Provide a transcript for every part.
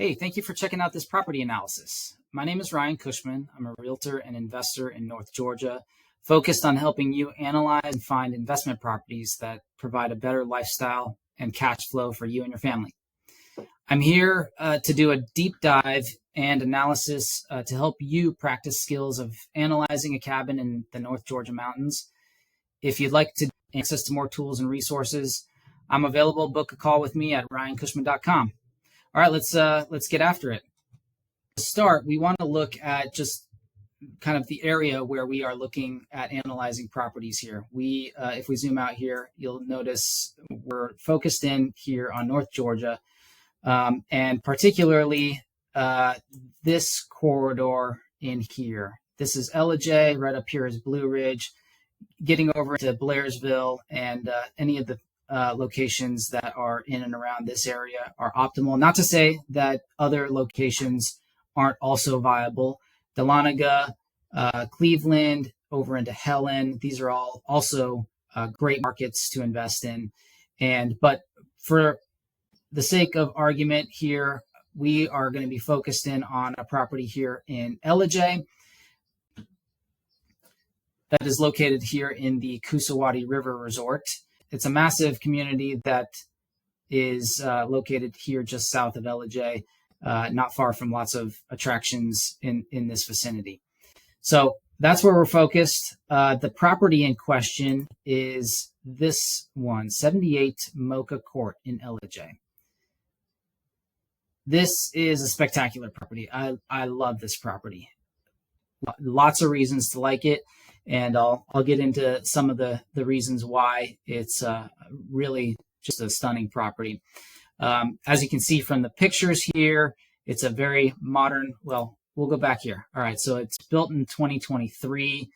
Hey, thank you for checking out this property analysis. My name is Ryan Cushman. I'm a realtor and investor in North Georgia, focused on helping you analyze and find investment properties that provide a better lifestyle and cash flow for you and your family. I'm here to do a deep dive and analysis to help you practice skills of analyzing a cabin in the North Georgia mountains. If you'd like to access to more tools and resources, I'm available. Book a call with me at ryancushman.com. All right, let's get after it. To start, we want to look at just kind of the area where we are looking at analyzing properties here. If we zoom out here, you'll notice we're focused in here on North Georgia, and particularly this corridor in here. This is Ellijay. Right up here is Blue Ridge. Getting over to Blairsville and any of the locations that are in and around this area are optimal. Not to say that other locations aren't also viable. Dahlonega, Cleveland, over into Helen. These are all also great markets to invest in. But for the sake of argument here, we are going to be focused in on a property here in Ellijay that is located here in the Coosawattee River Resort. It's a massive community that is located here just south of Ellijay, not far from lots of attractions in this vicinity. So that's where we're focused. The property in question is this one, 78 Mocha Court in Ellijay. This is a spectacular property. I love this property. Lots of reasons to like it. And I'll get into some of the reasons why it's really just a stunning property. As you can see from the pictures here, it's a very modern, well, we'll go back here. All right, so it's built in 2023.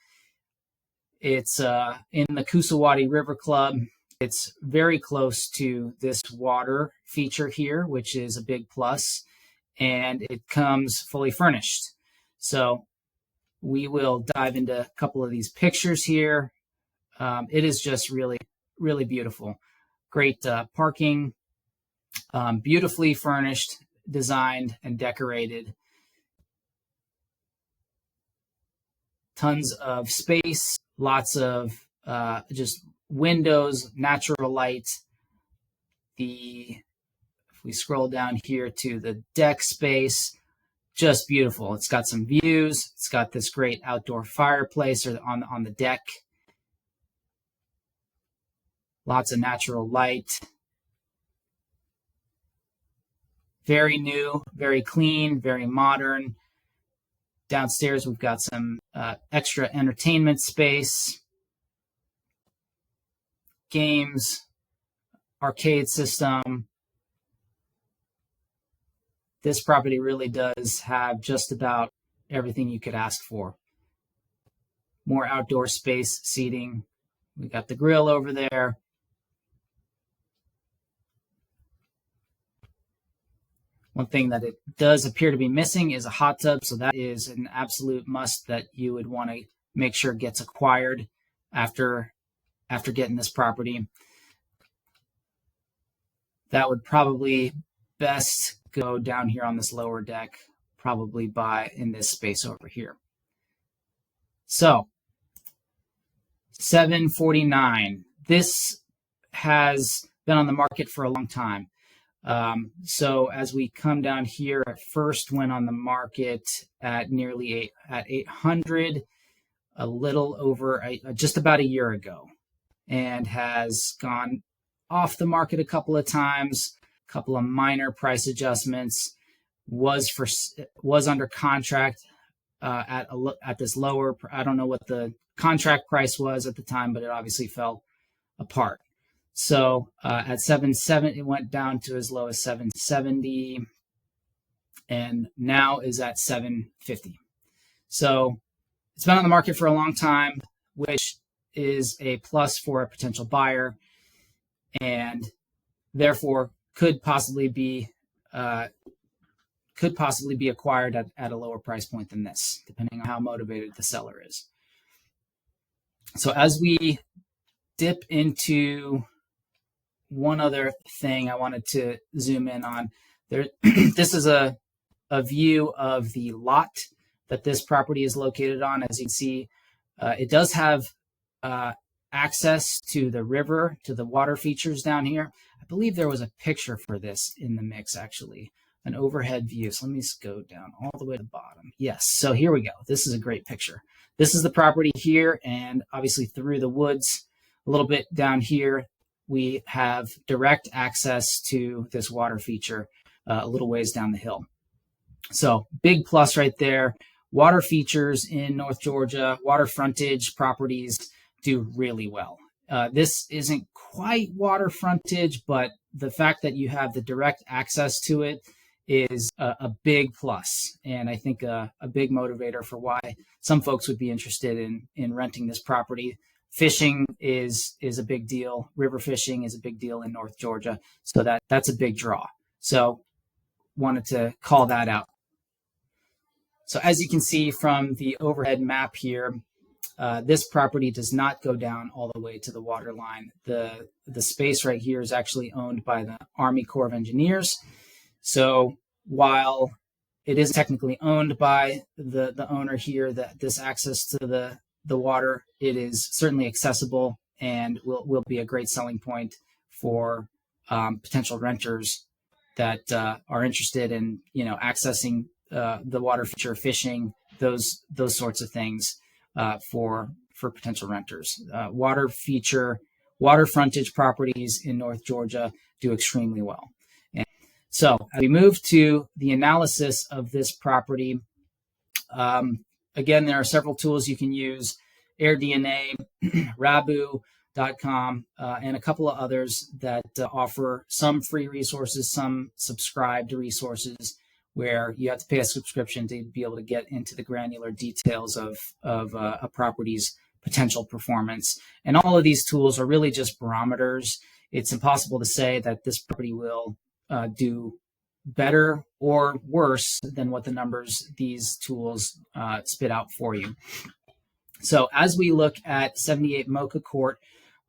It's in the Coosawattee River Club. It's very close to this water feature here, which is a big plus, and it comes fully furnished. So we will dive into a couple of these pictures here. It is just really, really beautiful. Great parking, beautifully furnished, designed, and decorated. Tons of space, lots of just windows, natural light. If we scroll down here to the deck space, just beautiful. It's got some views. It's got this great outdoor fireplace on the deck. Lots of natural light. Very new, very clean, very modern. Downstairs, we've got some extra entertainment space, games, arcade system. This property really does have just about everything you could ask for. More outdoor space, seating. We got the grill over there. One thing that it does appear to be missing is a hot tub, so that is an absolute must that you would want to make sure gets acquired after getting this property. That would probably best go down here on this lower deck, probably in this space over here. So 749. This has been on the market for a long time. So as we come down here, at first went on the market at nearly 800, a little over just about a year ago, and has gone off the market a couple of times. Couple of minor price adjustments, was under contract at this lower. I don't know what the contract price was at the time, but it obviously fell apart. So at 770, it went down to as low as 770, and now is at 750. So it's been on the market for a long time, which is a plus for a potential buyer, and therefore could possibly be acquired at a lower price point than this, depending on how motivated the seller is. So as we dip into one other thing I wanted to zoom in on, There, this is a view of the lot that this property is located on. As you can see, it does have access to the river, to the water features down here. I believe there was a picture for this in the mix, actually, an overhead view. So let me just go down all the way to the bottom. Yes, so here we go. This is a great picture. This is the property here, and obviously through the woods, a little bit down here, we have direct access to this water feature a little ways down the hill. So big plus right there. Water features in North Georgia, water frontage properties do really well. This isn't quite water frontage, but the fact that you have the direct access to it is a big plus, and I think a big motivator for why some folks would be interested in renting this property. Fishing is a big deal. River fishing is a big deal in North Georgia, so that's a big draw. So wanted to call that out. So as you can see from the overhead map here, this property does not go down all the way to the water line. The space right here is actually owned by the Army Corps of Engineers. So while it is technically owned by the owner here, that this access to the water, it is certainly accessible and will be a great selling point for potential renters that are interested in accessing the water feature, fishing, those sorts of things for potential renters. Water feature, water frontage properties in North Georgia do extremely well. And so as we move to the analysis of this property, again, there are several tools you can use: AirDNA, Rabu.com, and a couple of others that offer some free resources, some subscribed resources, where you have to pay a subscription to be able to get into the granular details of a property's potential performance. And all of these tools are really just barometers. It's impossible to say that this property will do better or worse than what the numbers these tools spit out for you. So as we look at 78 Mocha Court,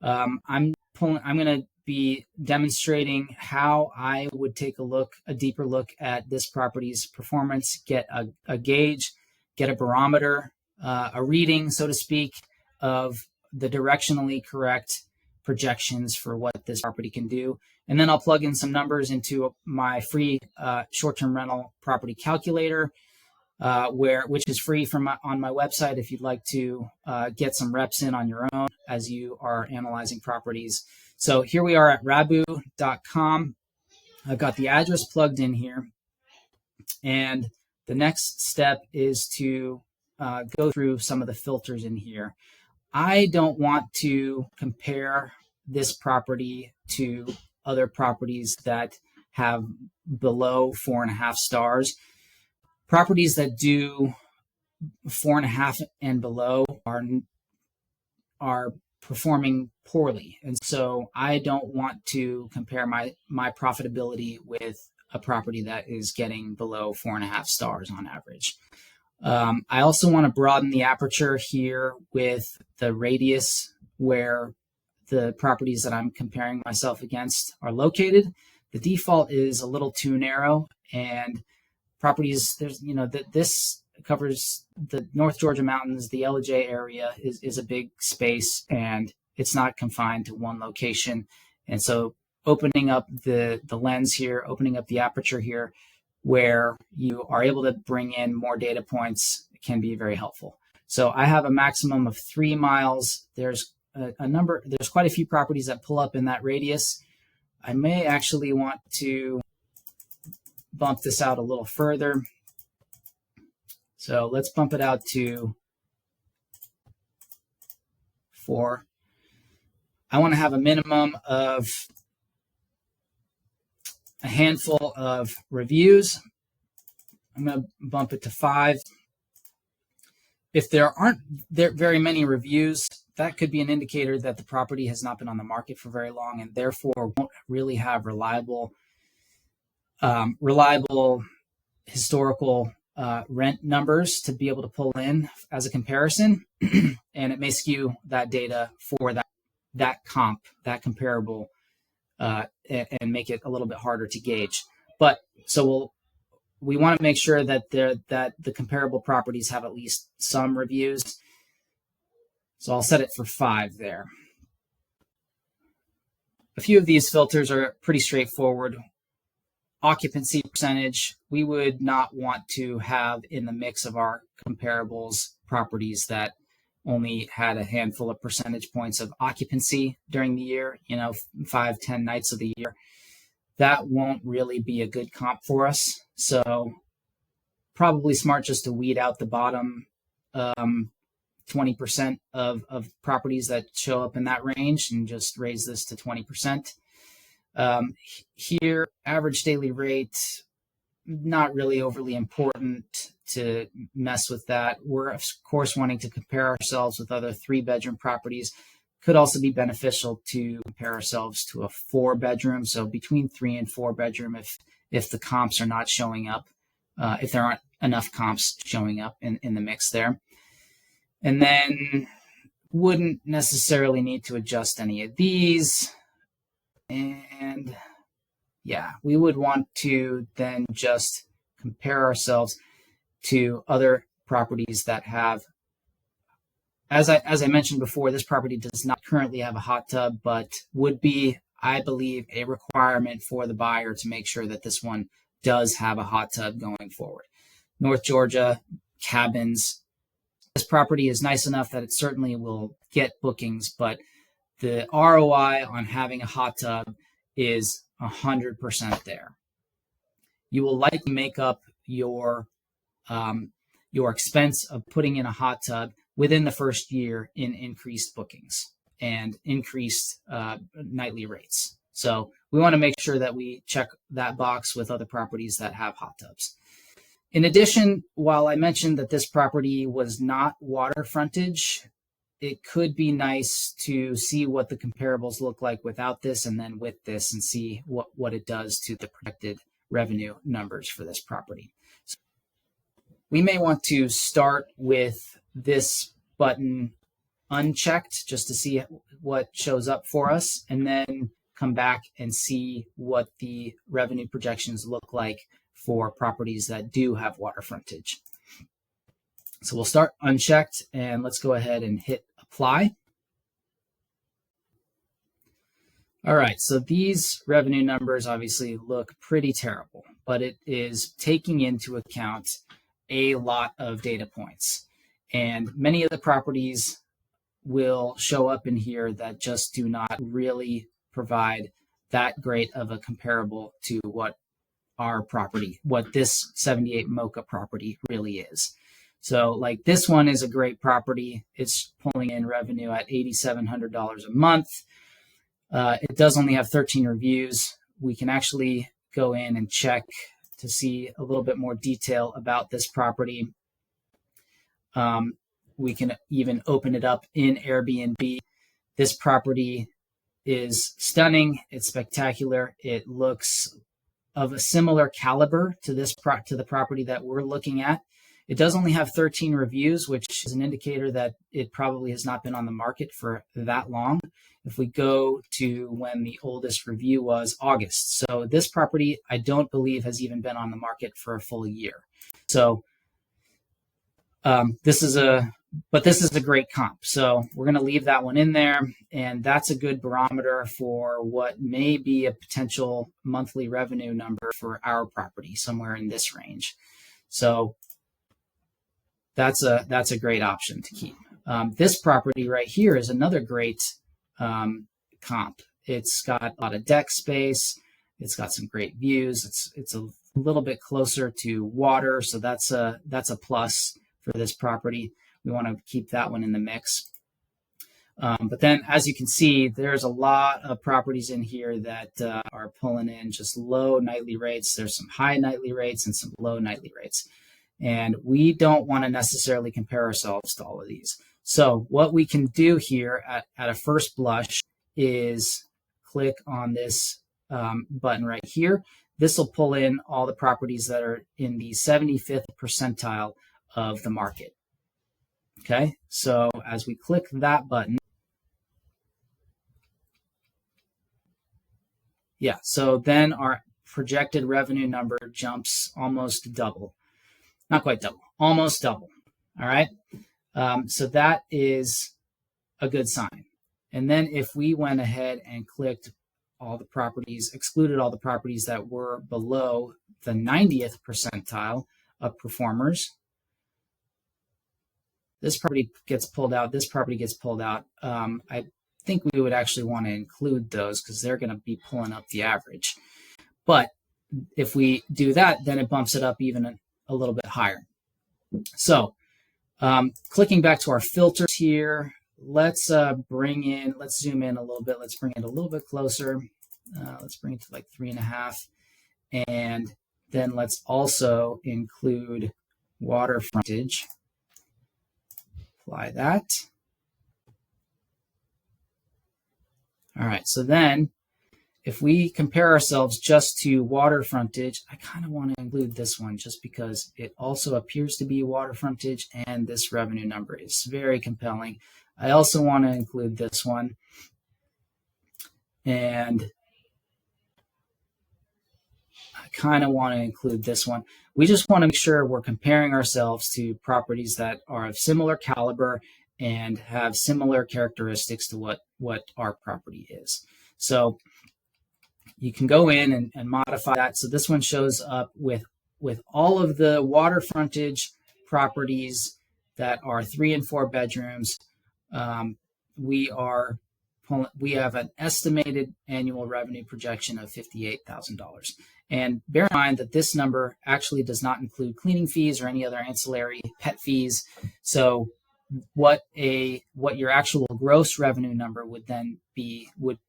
I'm going to be demonstrating how I would take a deeper look at this property's performance, get a gauge, get a barometer, a reading, so to speak, of the directionally correct projections for what this property can do. And then I'll plug in some numbers into my free short-term rental property calculator, which is free on my website if you'd like to get some reps in on your own as you are analyzing properties. So here we are at Rabu.com. I've got the address plugged in here, and the next step is to go through some of the filters in here. I don't want to compare this property to other properties that have below 4.5 stars. Properties that do 4.5 and below are performing poorly, and so I don't want to compare my profitability with a property that is getting below 4.5 stars on average. I also want to broaden the aperture here with the radius where the properties that I'm comparing myself against are located. The default is a little too narrow, and properties, this covers the North Georgia mountains. The Ellijay area is a big space, and it's not confined to one location. And so opening up the lens here, opening up the aperture here, where you are able to bring in more data points, can be very helpful. So I have a maximum of 3 miles. There's quite a few properties that pull up in that radius. I may actually want to bump this out a little further. So let's bump it out to 4. I want to have a minimum of a handful of reviews. I'm going to bump it to 5. If there aren't very many reviews, that could be an indicator that the property has not been on the market for very long and therefore won't really have reliable historical rent numbers to be able to pull in as a comparison. And it may skew that data for that comparable, and make it a little bit harder to gauge. But so we want to make sure that the comparable properties have at least some reviews. So I'll set it for 5 there. A few of these filters are pretty straightforward. Occupancy percentage, we would not want to have in the mix of our comparables properties that only had a handful of percentage points of occupancy during the year, 5-10 nights of the year. That won't really be a good comp for us. So probably smart just to weed out the bottom 20% of properties that show up in that range and just raise this to 20%. Here, average daily rate, not really overly important to mess with that. We're, of course, wanting to compare ourselves with other 3-bedroom properties. Could also be beneficial to compare ourselves to a 4-bedroom. So between 3 and 4 bedroom, if the comps are not showing up, if there aren't enough comps showing up in the mix there. And then wouldn't necessarily need to adjust any of these. And yeah, we would want to then just compare ourselves to other properties that have, as I mentioned before, this property does not currently have a hot tub, but would be, I believe, a requirement for the buyer to make sure that this one does have a hot tub going forward. North Georgia, cabins. This property is nice enough that it certainly will get bookings, but the ROI on having a hot tub is 100% there. You will likely make up your expense of putting in a hot tub within the first year in increased bookings and increased nightly rates. So we want to make sure that we check that box with other properties that have hot tubs. In addition, while I mentioned that this property was not water frontage, it could be nice to see what the comparables look like without this and then with this and see what it does to the projected revenue numbers for this property. So we may want to start with this button unchecked just to see what shows up for us, and then come back and see what the revenue projections look like for properties that do have water frontage. So we'll start unchecked, and let's go ahead and hit apply. All right, so these revenue numbers obviously look pretty terrible, but it is taking into account a lot of data points. And many of the properties will show up in here that just do not really provide that great of a comparable to what our property, what this 78 Mocha property really is. So like this one is a great property. It's pulling in revenue at $8,700 a month. It does only have 13 reviews. We can actually go in and check to see a little bit more detail about this property. We can even open it up in Airbnb. This property is stunning. It's spectacular. It looks of a similar caliber to the property that we're looking at. It does only have 13 reviews, which is an indicator that it probably has not been on the market for that long. If we go to when the oldest review was, August. So this property, I don't believe, has even been on the market for a full year. So this is a great comp. So we're going to leave that one in there. And that's a good barometer for what may be a potential monthly revenue number for our property, somewhere in this range. So that's a great option to keep. This property right here is another great comp. It's got a lot of deck space. It's got some great views. It's a little bit closer to water, so that's a plus for this property. We want to keep that one in the mix. But then, as you can see, there's a lot of properties in here that are pulling in just low nightly rates. There's some high nightly rates and some low nightly rates. And we don't want to necessarily compare ourselves to all of these. So what we can do here at a first blush is click on this button right here. This will pull in all the properties that are in the 75th percentile of the market. Okay, so as we click that button, so then projected revenue number jumps almost double. Not quite double, almost double. All right. So that is a good sign. And then if we went ahead and clicked all the properties, excluded all the properties that were below the 90th percentile of performers, this property gets pulled out, this property gets pulled out. I think we would actually want to include those because they're going to be pulling up the average. But if we do that, then it bumps it up even a little bit higher. So clicking back to our filters here, let's zoom in a little bit. Let's bring it a little bit closer. Let's bring it to like 3.5. And then let's also include water frontage. Apply that. All right, so then if we compare ourselves just to water frontage, I kind of want to include this one just because it also appears to be water frontage and this revenue number is very compelling. I also want to include this one. And I kind of want to include this one. We just want to make sure we're comparing ourselves to properties that are of similar caliber and have similar characteristics to what our property is. So you can go in and modify that. So this one shows up with all of the water frontage properties that are 3 and 4 bedrooms. We have an estimated annual revenue projection of $58,000. And bear in mind that this number actually does not include cleaning fees or any other ancillary pet fees. So what your actual gross revenue number would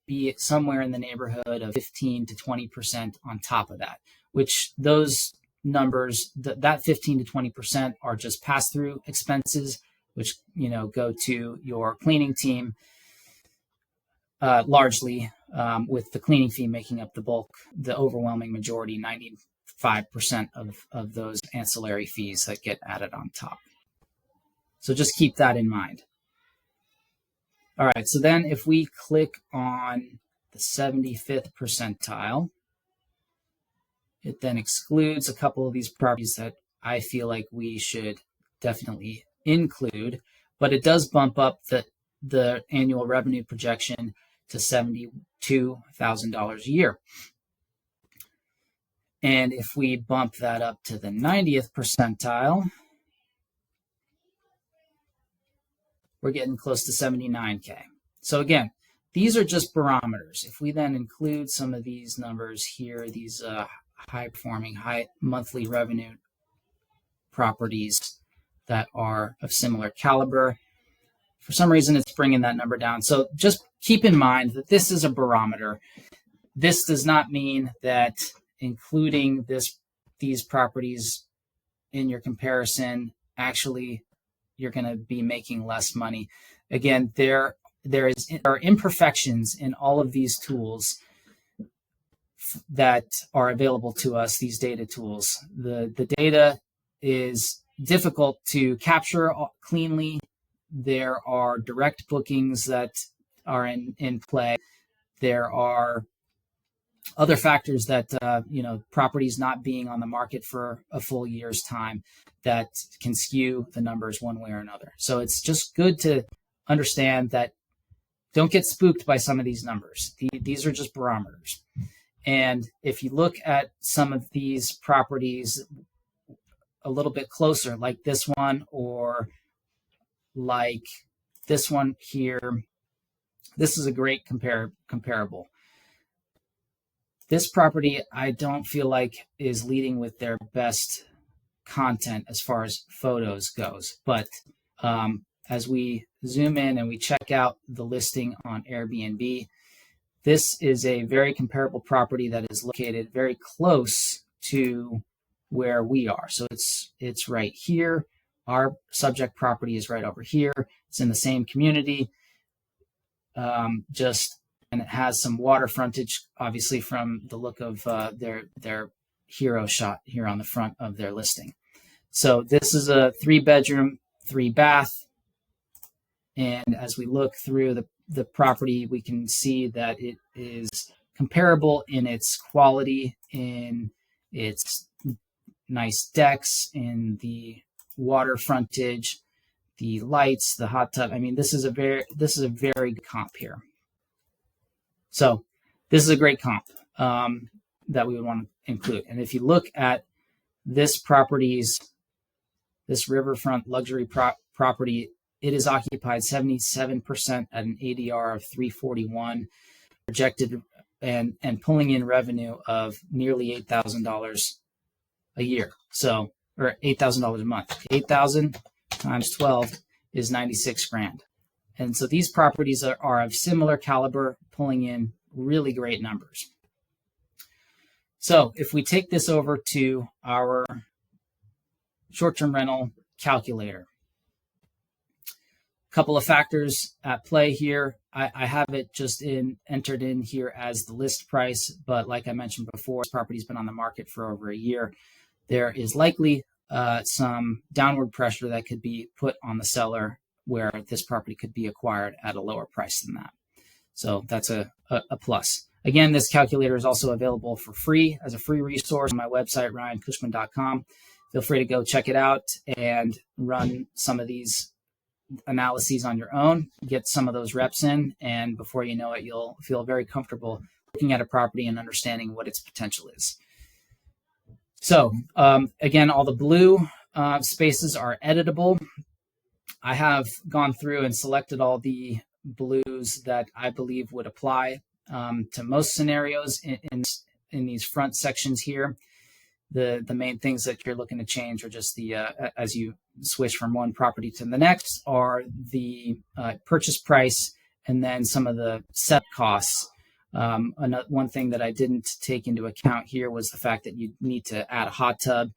be somewhere in the neighborhood of 15 to 20% on top of that, which those numbers, that 15 to 20% are just pass-through expenses, which go to your cleaning team largely, with the cleaning fee making up the bulk, the overwhelming majority, 95% of those ancillary fees that get added on top. So just keep that in mind. All right, so then if we click on the 75th percentile, it then excludes a couple of these properties that I feel like we should definitely include, but it does bump up the annual revenue projection to $72,000 a year. And if we bump that up to the 90th percentile, we're getting close to 79K. So again, these are just barometers. If we then include some of these numbers here, these high-performing, high monthly revenue properties that are of similar caliber, for some reason it's bringing that number down. So just keep in mind that this is a barometer. This does not mean that including these properties in your comparison, actually you're going to be making less money. Again, there are imperfections in all of these tools that are available to us, these data tools. The data is difficult to capture cleanly. There are direct bookings that are in play. There are other factors that, properties not being on the market for a full year's time that can skew the numbers one way or another. So it's just good to understand that don't get spooked by some of these numbers. These are just barometers. And if you look at some of these properties a little bit closer, like this one or like this one here, this is a great comparable. This property, I don't feel like is leading with their best content as far as photos goes. But as we zoom in and we check out the listing on Airbnb, this is a very comparable property that is located very close to where we are. So it's right here. Our subject property is right over here. It's in the same community. And it has some water frontage, obviously, from the look of their hero shot here on the front of their listing. So this is a 3-bedroom, 3-bath. And as we look through the property, we can see that it is comparable in its quality, in its nice decks, in the water frontage, the lights, the hot tub. I mean, this is a very good comp here. So this is a great comp that we would want to include. And if you look at this riverfront luxury property, it is occupied 77% at an ADR of 341, projected and pulling in revenue of nearly $8,000 a year. So, or $8,000 a month. 8,000 times 12 is 96 grand. And so these properties are of similar caliber, pulling in really great numbers. So if we take this over to our short-term rental calculator, a couple of factors at play here. I have it just entered in here as the list price, but like I mentioned before, this property's been on the market for over a year. There is likely some downward pressure that could be put on the seller where this property could be acquired at a lower price than that. So that's a plus. Again, this calculator is also available for free as a free resource on my website, ryancushman.com. Feel free to go check it out and run some of these analyses on your own, get some of those reps in, and before you know it, you'll feel very comfortable looking at a property and understanding what its potential is. So again, all the blue spaces are editable. I have gone through and selected all the blues that I believe would apply to most scenarios in these front sections here. The main things that you're looking to change are just the as you switch from one property to the next are the purchase price and then some of the set costs. One thing that I didn't take into account here was the fact that you need to add a hot tub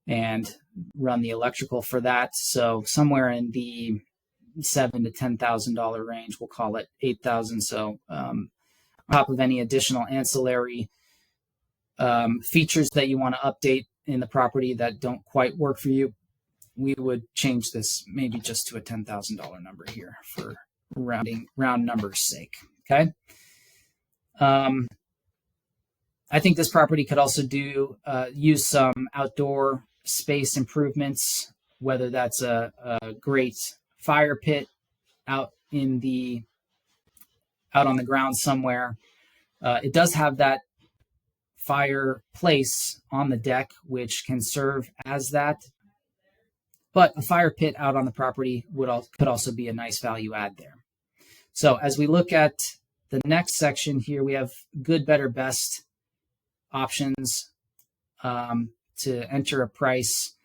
and run the electrical for that. So somewhere in the $7,000 to $10,000 range, we'll call it $8,000. So on top of any additional ancillary features that you want to update in the property that don't quite work for you, we would change this maybe just to a $10,000 number here for round numbers sake. Okay. I think this property could also use some outdoor space improvements, whether that's a great fire pit out on the ground somewhere. It does have that fireplace on the deck, which can serve as that. But a fire pit out on the property could also be a nice value add there. So as we look at the next section here, we have good, better, best options to enter a price,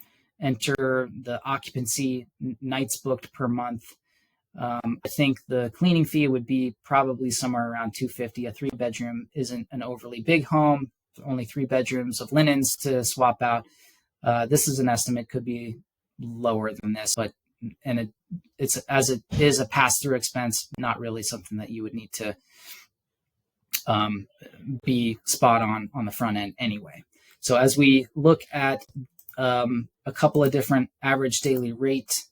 enter the occupancy, nights booked per month. I think the cleaning fee would be probably somewhere around $250. A 3-bedroom isn't an overly big home, only 3 bedrooms of linens to swap out. This is an estimate, could be lower than this, but it's as it is a pass-through expense, not really something that you would need to be spot on the front end anyway. So as we look at a couple of different average daily rate,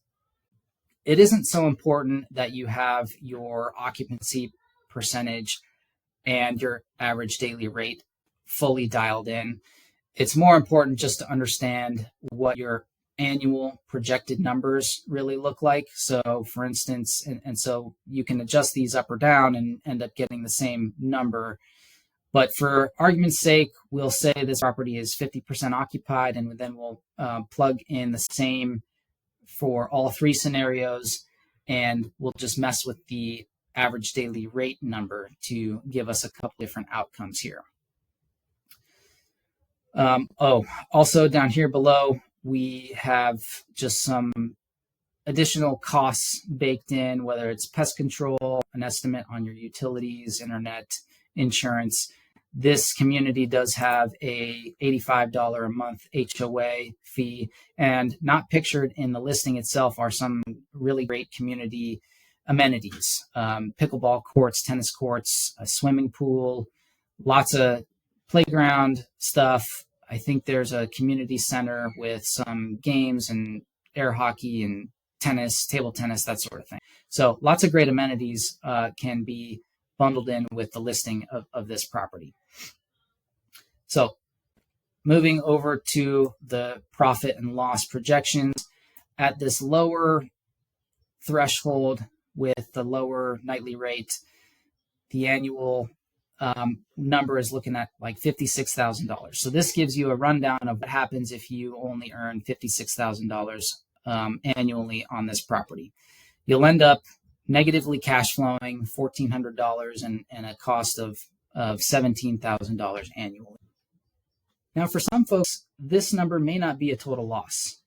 it isn't so important that you have your occupancy percentage and your average daily rate fully dialed in. It's more important just to understand what your annual projected numbers really look like. So for instance, and so you can adjust these up or down and end up getting the same number. But for argument's sake, we'll say this property is 50% occupied, and then we'll plug in the same for all 3 scenarios, and we'll just mess with the average daily rate number to give us a couple different outcomes here. Also down here below, we have just some additional costs baked in, whether it's pest control, an estimate on your utilities, internet, insurance. This community does have a $85 a month HOA fee, and not pictured in the listing itself are some really great community amenities. Pickleball courts, tennis courts, a swimming pool, lots of playground stuff. I think there's a community center with some games and air hockey and tennis, table tennis, that sort of thing. So lots of great amenities can be bundled in with the listing of this property. So moving over to the profit and loss projections, at this lower threshold with the lower nightly rate, the annual number is looking at like $56,000. So this gives you a rundown of what happens if you only earn $56,000 annually on this property. You'll end up negatively cash flowing $1,400 and a cost of $17,000 annually. Now, for some folks, this number may not be a total loss.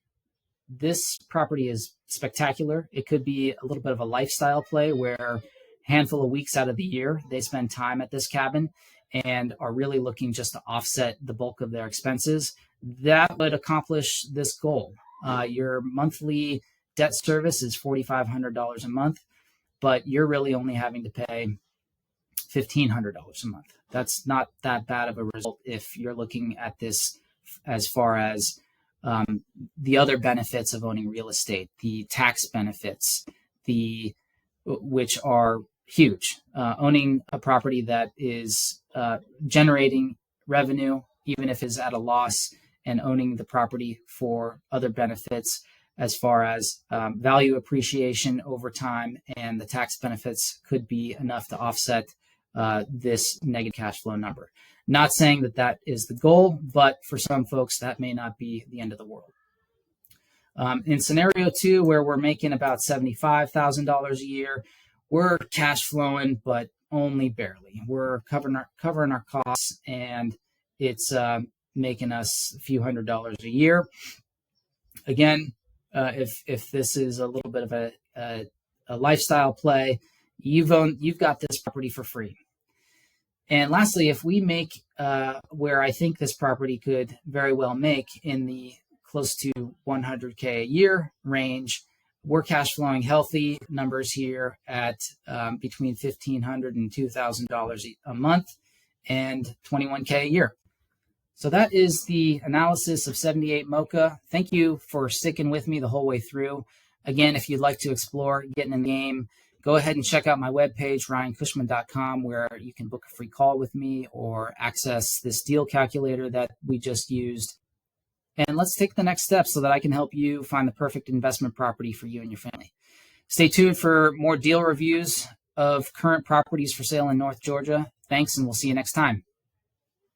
This property is spectacular. It could be a little bit of a lifestyle play where handful of weeks out of the year, they spend time at this cabin and are really looking just to offset the bulk of their expenses. That would accomplish this goal. Your monthly debt service is $4,500 a month, but you're really only having to pay $1,500 a month. That's not that bad of a result if you're looking at this as far as the other benefits of owning real estate, the tax benefits, which are huge. Owning a property that is generating revenue, even if it's at a loss, and owning the property for other benefits as far as value appreciation over time, and the tax benefits could be enough to offset this negative cash flow number. Not saying that that is the goal, but for some folks, that may not be the end of the world. In scenario 2, where we're making about $75,000 a year, we're cash flowing, but only barely. We're covering our costs, and it's making us a few $100s a year. Again, if this is a little bit of a lifestyle play, you've got this property for free. And lastly, if we make where I think this property could very well make in the close to $100K a year range, we're cash flowing healthy numbers here at between $1,500 and $2,000 a month and $21K a year. So that is the analysis of 78 Mocha. Thank you for sticking with me the whole way through. Again, if you'd like to explore getting in the game, go ahead and check out my webpage, ryancushman.com, where you can book a free call with me or access this deal calculator that we just used. And let's take the next step so that I can help you find the perfect investment property for you and your family. Stay tuned for more deal reviews of current properties for sale in North Georgia. Thanks, and we'll see you next time.